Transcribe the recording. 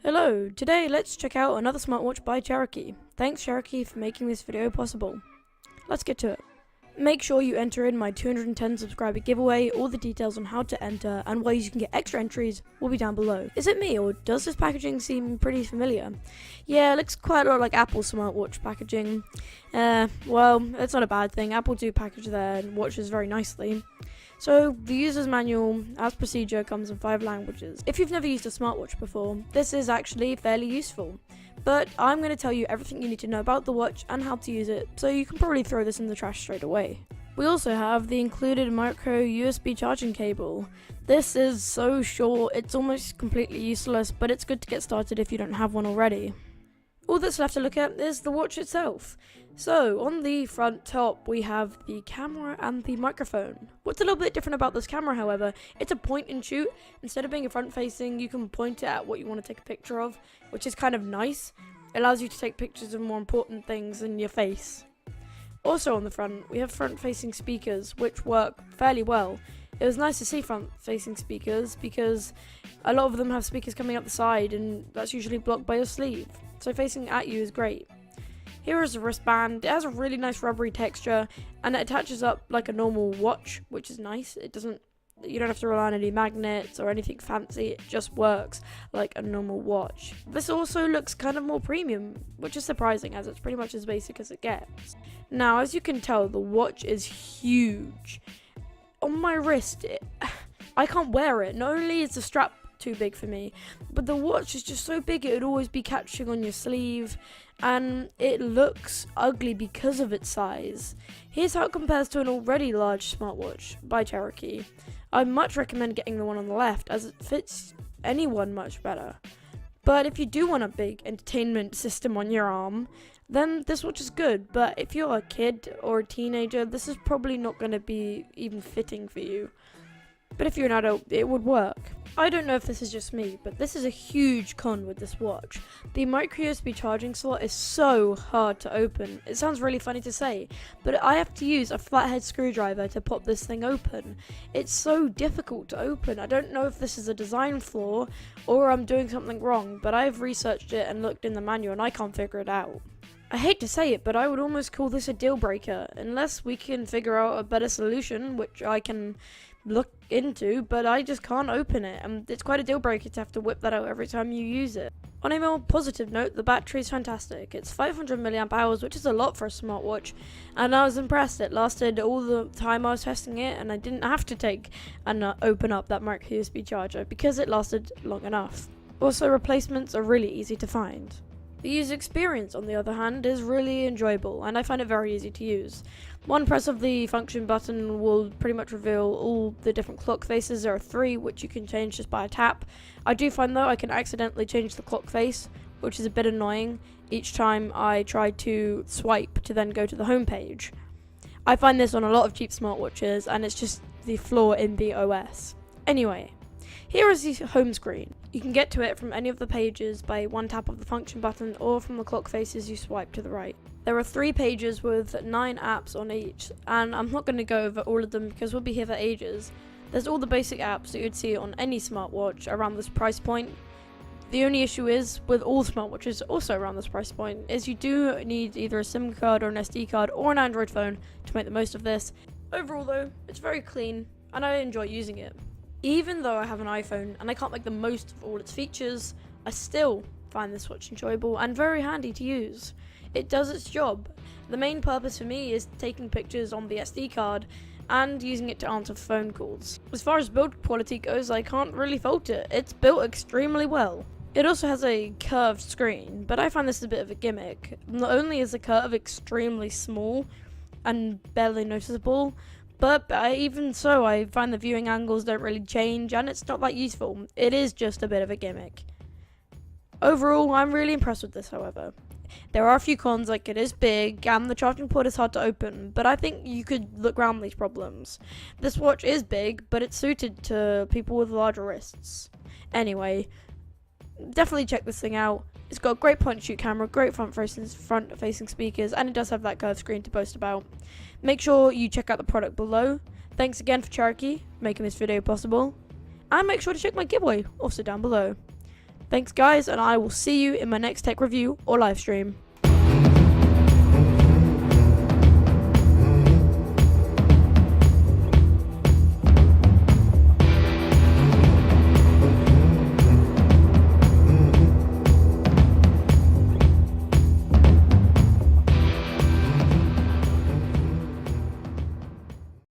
Hello, today let's check out another smartwatch by Chereeki. Thanks Chereeki for making this video possible. Let's get to it. Make sure you enter in my 210 subscriber giveaway. All the details on how to enter and ways you can get extra entries will be down below. Is it me, or does this packaging seem pretty familiar? Yeah, it looks quite a lot like Apple's smartwatch packaging. Well, it's not a bad thing. Apple do package their watches very nicely. So, the user's manual, as procedure, comes in 5 languages. If you've never used a smartwatch before, this is actually fairly useful. But I'm going to tell you everything you need to know about the watch and how to use it, so you can probably throw this in the trash straight away. We also have the included micro USB charging cable. This is so short, it's almost completely useless, but it's good to get started if you don't have one already. All that's left to look at is the watch itself. So, on the front top, we have the camera and the microphone. What's a little bit different about this camera, however, it's a point and shoot. Instead of being a front-facing, you can point it at what you want to take a picture of, which is kind of nice. It allows you to take pictures of more important things than your face. Also on the front, we have front-facing speakers, which work fairly well. It was nice to see front-facing speakers because a lot of them have speakers coming up the side, and that's usually blocked by your sleeve. So facing at you is great. Here is a wristband. It has a really nice rubbery texture, and it attaches up like a normal watch, which is nice. You don't have to rely on any magnets or anything fancy. It just works like a normal watch. This also looks kind of more premium, which is surprising as it's pretty much as basic as it gets. Now, as you can tell, the watch is huge. On my wrist, I can't wear it. Not only is the strap too big for me, but the watch is just so big it would always be catching on your sleeve, and it looks ugly because of its size. Here's how it compares to an already large smartwatch by Chereeki. I much recommend getting the one on the left as it fits anyone much better. But if you do want a big entertainment system on your arm, then this watch is good, but if you're a kid or a teenager, this is probably not going to be even fitting for you. But if you're an adult, it would work. I don't know if this is just me, but this is a huge con with this watch. The micro USB charging slot is so hard to open. It sounds really funny to say, but I have to use a flathead screwdriver to pop this thing open. It's so difficult to open. I don't know if this is a design flaw or I'm doing something wrong, but I've researched it and looked in the manual and I can't figure it out. I hate to say it, but I would almost call this a deal breaker, unless we can figure out a better solution, which I can look into, but I just can't open it, and it's quite a deal breaker to have to whip that out every time you use it. On a more positive note, the battery is fantastic. It's 500 mAh, which is a lot for a smartwatch, and I was impressed. It lasted all the time I was testing it, and I didn't have to take and open up that micro USB charger because it lasted long enough. Also, replacements are really easy to find. The user experience, on the other hand, is really enjoyable, and I find it very easy to use. One press of the function button will pretty much reveal all the different clock faces. There are 3, which you can change just by a tap. I do find, though, I can accidentally change the clock face, which is a bit annoying each time I try to swipe to then go to the home page. I find this on a lot of cheap smartwatches, and it's just the flaw in the OS. Anyway, here is the home screen. You can get to it from any of the pages by one tap of the function button or from the clock faces you swipe to the right. There are 3 pages with 9 apps on each, and I'm not going to go over all of them because we'll be here for ages. There's all the basic apps that you'd see on any smartwatch around this price point. The only issue is, with all smartwatches also around this price point, is you do need either a SIM card or an SD card or an Android phone to make the most of this. Overall though, it's very clean, and I enjoy using it. Even though I have an iPhone and I can't make the most of all its features, I still find this watch enjoyable and very handy to use. It does its job. The main purpose for me is taking pictures on the SD card and using it to answer phone calls. As far as build quality goes, I can't really fault it. It's built extremely well. It also has a curved screen, but I find this a bit of a gimmick. Not only is the curve extremely small and barely noticeable, but even so, I find the viewing angles don't really change, and it's not that useful. It is just a bit of a gimmick. Overall, I'm really impressed with this, however. There are a few cons, like it is big, and the charging port is hard to open, but I think you could look around these problems. This watch is big, but it's suited to people with larger wrists. Anyway, definitely check this thing out. It's got a great point-and-shoot camera, great front-facing speakers, and it does have that curved screen to boast about. Make sure you check out the product below. Thanks again for Chereeki making this video possible, and make sure to check my giveaway also down below. Thanks guys, and I will see you in my next tech review or live stream.